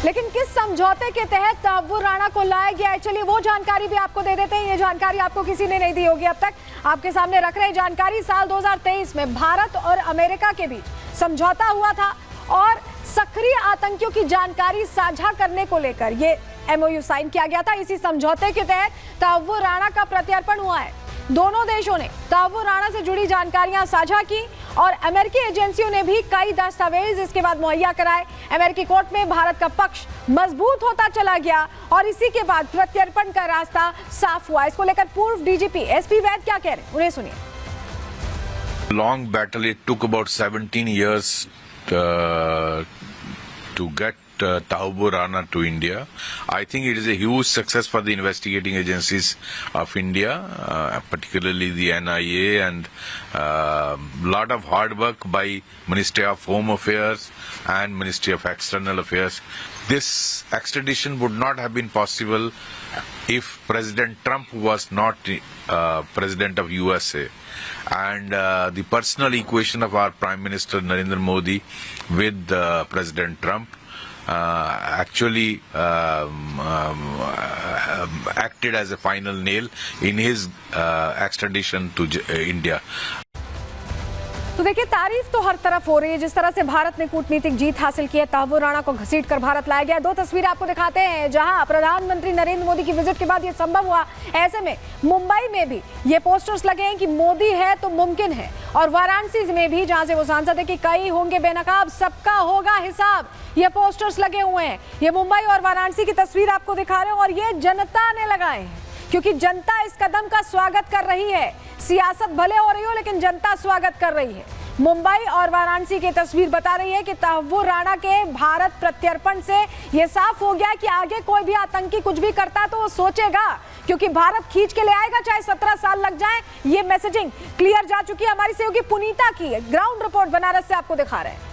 लेकिन किस समझौते के तहत तहव्वुर राणा को लाया गया है, चलिए वो जानकारी भी आपको दे देते हैं। ये जानकारी आपको किसी ने नहीं दी होगी अब तक, आपके सामने रख रहे जानकारी। साल 2023 में भारत और अमेरिका के बीच समझौता हुआ था और सक्रिय आतंकियों की जानकारी साझा करने को लेकर ये MOU साइन किया गया था। इसी समझौते के तहत तहव्वुर राणा का प्रत्यर्पण हुआ है। दोनों देशों ने तहव्वुर राणा से जुड़ी जानकारियां साझा की और अमेरिकी एजेंसियों ने भी कई दस्तावेज इसके बाद मुहैया कराए। अमेरिकी कोर्ट में भारत का पक्ष मजबूत होता चला गया और इसी के बाद प्रत्यर्पण का रास्ता साफ हुआ। इसको लेकर पूर्व DGP SP वैद क्या कह रहे हैं, उन्हें सुनिए। Long battle. It took about 17 years to get Tahvur Rana to India. I think it is a huge success for the investigating agencies of India, particularly the NIA, and lot of hard work by Ministry of Home Affairs and Ministry of External Affairs. This extradition would not have been possible if President Trump was not President of USA. And the personal equation of our Prime Minister Narendra Modi with President Trump actually acted as a final nail in his extradition to India. तो देखिए, तारीफ तो हर तरफ हो रही है जिस तरह से भारत ने कूटनीतिक जीत हासिल की है। तहव्वुर राणा को घसीटकर भारत लाया गया। दो तस्वीरें आपको दिखाते हैं जहां प्रधानमंत्री नरेंद्र मोदी की विजिट के बाद ये संभव हुआ। ऐसे में मुंबई में भी ये पोस्टर्स लगे हैं कि मोदी है तो मुमकिन है, और वाराणसी में भी, जहां से वो सांसद है, कि कई होंगे बेनकाब, सबका होगा हिसाब, ये पोस्टर्स लगे हुए हैं। ये मुंबई और वाराणसी की तस्वीर आपको दिखा रहे हैं और ये जनता ने लगाए हैं क्योंकि जनता इस कदम का स्वागत कर रही है। सियासत भले हो रही हो लेकिन जनता स्वागत कर रही है। मुंबई और वाराणसी की तस्वीर बता रही है कि तहव्वुर राणा के भारत प्रत्यर्पण से ये साफ हो गया कि आगे कोई भी आतंकी कुछ भी करता तो वो सोचेगा, क्योंकि भारत खींच के ले आएगा चाहे 17 साल लग जाए। ये मैसेजिंग क्लियर जा चुकी है। हमारी सहयोगी पुनीता की ग्राउंड रिपोर्ट बनारस से आपको दिखा रहे हैं।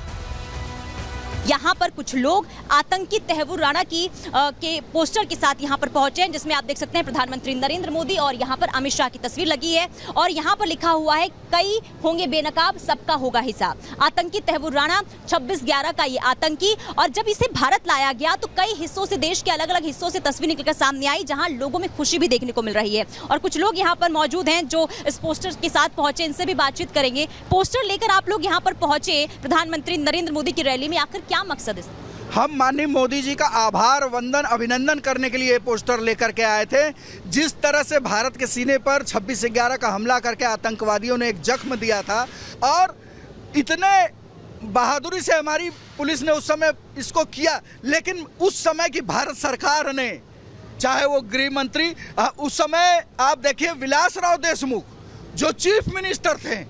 यहाँ पर कुछ लोग आतंकी तहव्वुर राणा के पोस्टर के साथ यहाँ पर पहुंचे हैं, जिसमें आप देख सकते हैं प्रधानमंत्री नरेंद्र मोदी और यहाँ पर अमित शाह की तस्वीर लगी है और यहाँ पर लिखा हुआ है कई होंगे बेनकाब, सबका होगा हिसाब। आतंकी तहव्वुर राणा 26/11 का ये आतंकी, और जब इसे भारत लाया गया तो कई हिस्सों से, देश के अलग अलग हिस्सों से तस्वीर निकलकर सामने आई जहाँ लोगों में खुशी भी देखने को मिल रही है। और कुछ लोग यहाँ पर मौजूद हैं जो इस पोस्टर के साथ पहुंचे, इनसे भी बातचीत करेंगे। पोस्टर लेकर आप लोग यहाँ पर पहुंचे प्रधानमंत्री नरेंद्र मोदी की रैली में, आखिर क्या मकसद है? हम माननीय मोदी जी का आभार वंदन अभिनंदन करने के लिए पोस्टर लेकर के आए थे। जिस तरह से भारत के सीने पर 26/11 का हमला करके आतंकवादियों ने एक जख्म दिया था और इतने बहादुरी से हमारी पुलिस ने उस समय इसको किया, लेकिन उस समय की भारत सरकार ने, चाहे वो गृह मंत्री, उस समय आप देखिए विलासराव देशमुख जो चीफ मिनिस्टर थे,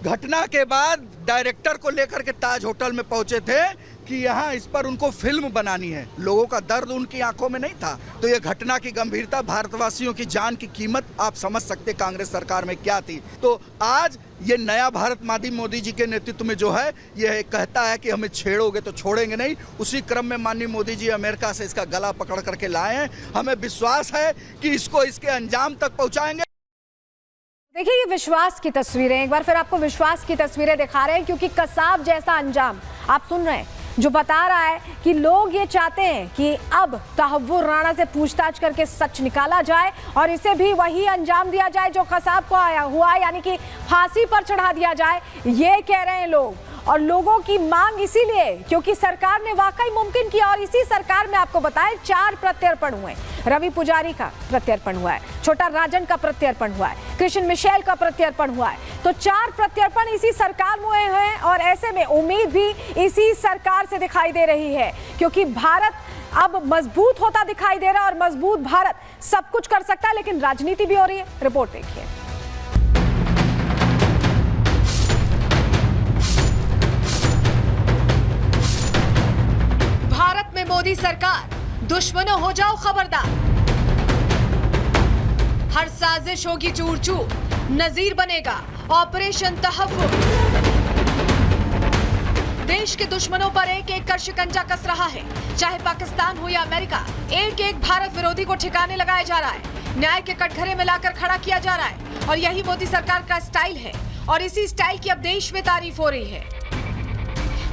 घटना के बाद डायरेक्टर को लेकर के ताज होटल में पहुंचे थे कि यहाँ इस पर उनको फिल्म बनानी है। लोगों का दर्द उनकी आंखों में नहीं था। तो ये घटना की गंभीरता, भारतवासियों की जान की कीमत आप समझ सकते कांग्रेस सरकार में क्या थी। तो आज ये नया भारत माननीय मोदी जी के नेतृत्व में जो है, ये कहता है कि हमें छेड़ोगे तो छोड़ेंगे नहीं। उसी क्रम में माननीय मोदी जी अमेरिका से इसका गला पकड़ करके लाए हैं। हमें विश्वास है कि इसको इसके अंजाम तक पहुँचाएंगे। देखिए, ये विश्वास की तस्वीरें, एक बार फिर आपको विश्वास की तस्वीरें दिखा रहे हैं क्योंकि कसाब जैसा अंजाम आप सुन रहे हैं जो बता रहा है कि लोग ये चाहते हैं कि अब तहव्वुर राणा से पूछताछ करके सच निकाला जाए और इसे भी वही अंजाम दिया जाए जो कसाब को आया हुआ, यानी कि फांसी पर चढ़ा दिया जाए। ये कह रहे हैं लोग, और लोगों की मांग इसीलिए क्योंकि सरकार ने वाकई मुमकिन किया। और इसी सरकार में आपको बताएं 4 प्रत्यर्पण हुए। रवि पुजारी का प्रत्यर्पण हुआ है, छोटा राजन का प्रत्यर्पण हुआ है, कृष्ण मिशेल का प्रत्यर्पण हुआ है। तो 4 प्रत्यर्पण इसी सरकार में हुए हैं और ऐसे में उम्मीद भी इसी सरकार से दिखाई दे रही है क्योंकि भारत अब मजबूत होता दिखाई दे रहा है और मजबूत भारत सब कुछ कर सकता है, लेकिन राजनीति भी हो रही है। रिपोर्ट देखिए। भारत में मोदी सरकार, दुश्मनों हो जाओ खबरदार। हर साजिश होगी चूर चूर, नजीर बनेगा ऑपरेशन तहव्वुर। देश के दुश्मनों पर एक एक कर शिकंजा कस रहा है, चाहे पाकिस्तान हो या अमेरिका। एक एक भारत विरोधी को ठिकाने लगाया जा रहा है, न्याय के कटघरे में लाकर खड़ा किया जा रहा है और यही मोदी सरकार का स्टाइल है और इसी स्टाइल की अब देश में तारीफ हो रही है।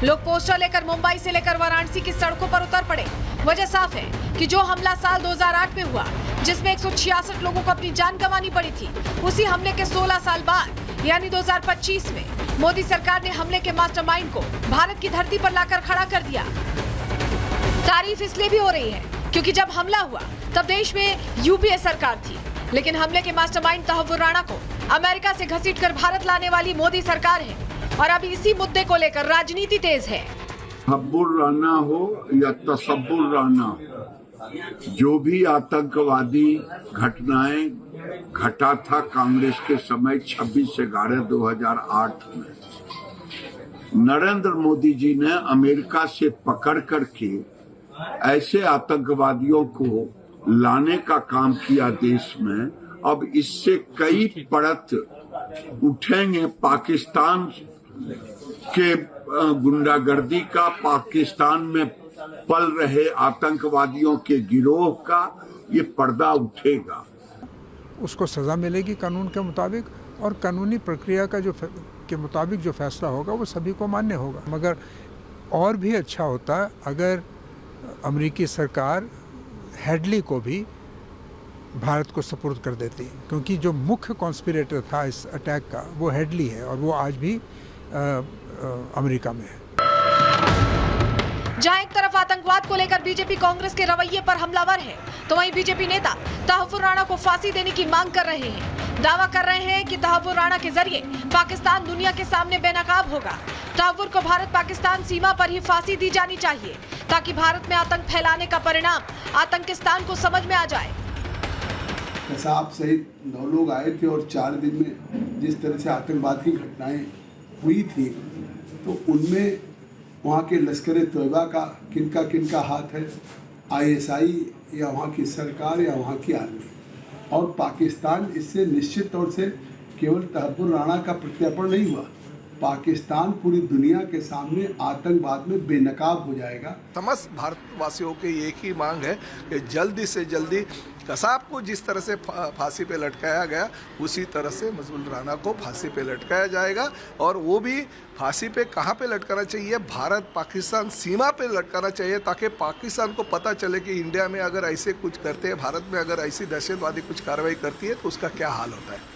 लोग पोस्टर लेकर मुंबई से लेकर वाराणसी की सड़कों पर उतर पड़े। वजह साफ है कि जो हमला साल 2008 में हुआ, जिसमें 166 लोगों को अपनी जान गंवानी पड़ी थी, उसी हमले के 16 साल बाद यानी 2025 में मोदी सरकार ने हमले के मास्टरमाइंड को भारत की धरती पर लाकर खड़ा कर दिया। तारीफ इसलिए भी हो रही है क्योंकि जब हमला हुआ तब देश में यूपीए सरकार थी, लेकिन हमले के मास्टरमाइंड तहव्वुर राणा को अमेरिका से घसीटकर भारत लाने वाली मोदी सरकार है और अभी इसी मुद्दे को लेकर राजनीति तेज है। तहव्वुर राणा हो या तसव्वुर राणा, जो भी आतंकवादी घटनाएं घटा था कांग्रेस के समय 26/11/2008 में, नरेंद्र मोदी जी ने अमेरिका से पकड़ करके ऐसे आतंकवादियों को लाने का काम किया देश में। अब इससे कई परत उठेंगे पाकिस्तान के गुंडागर्दी का, पाकिस्तान में पल रहे आतंकवादियों के गिरोह का, ये पर्दा उठेगा। उसको सज़ा मिलेगी कानून के मुताबिक, और कानूनी प्रक्रिया का के मुताबिक जो फैसला होगा वो सभी को मान्य होगा। मगर और भी अच्छा होता अगर अमेरिकी सरकार हेडली को भी भारत को सपुर्द कर देती, क्योंकि जो मुख्य कॉन्स्पिरेटर था इस अटैक का वो हेडली है और वो आज भी अमेरिका में है। जहां एक तरफ आतंकवाद को लेकर बीजेपी कांग्रेस के रवैये पर हमलावर है, तो वहीं बीजेपी नेता तहव्वुर राणा को फांसी देने की मांग कर रहे हैं। दावा कर रहे हैं कि तहव्वुर राणा के जरिए पाकिस्तान दुनिया के सामने बेनकाब होगा। तहव्वुर को भारत पाकिस्तान सीमा पर ही फांसी दी जानी चाहिए ताकि भारत में आतंक फैलाने का परिणाम आतंकिस्तान को समझ में आ जाए। कसाब सहित 9 लोग आए थे और 4 दिन में जिस तरह से आतंकवाद की घटनाएं हुई थी, तो उनमें वहाँ के लश्कर तोयबा का किनका हाथ है, ISI या वहाँ की सरकार या वहाँ की आर्मी। और पाकिस्तान इससे निश्चित तौर से केवल तहव्वुर राणा का प्रत्यर्पण नहीं हुआ, पाकिस्तान पूरी दुनिया के सामने आतंकवाद में बेनकाब हो जाएगा। समस्त भारतवासियों की एक ही मांग है कि जल्दी से जल्दी कसाब को जिस तरह से फांसी पे लटकाया गया, उसी तरह से मजबूल राणा को फांसी पे लटकाया जाएगा। और वो भी फांसी पे कहाँ पे लटकाना चाहिए, भारत पाकिस्तान सीमा पे लटकाना चाहिए, ताकि पाकिस्तान को पता चले कि इंडिया में अगर ऐसे कुछ करते हैं, भारत में अगर ऐसी दहशतवादी कुछ कार्रवाई करती है तो उसका क्या हाल होता है।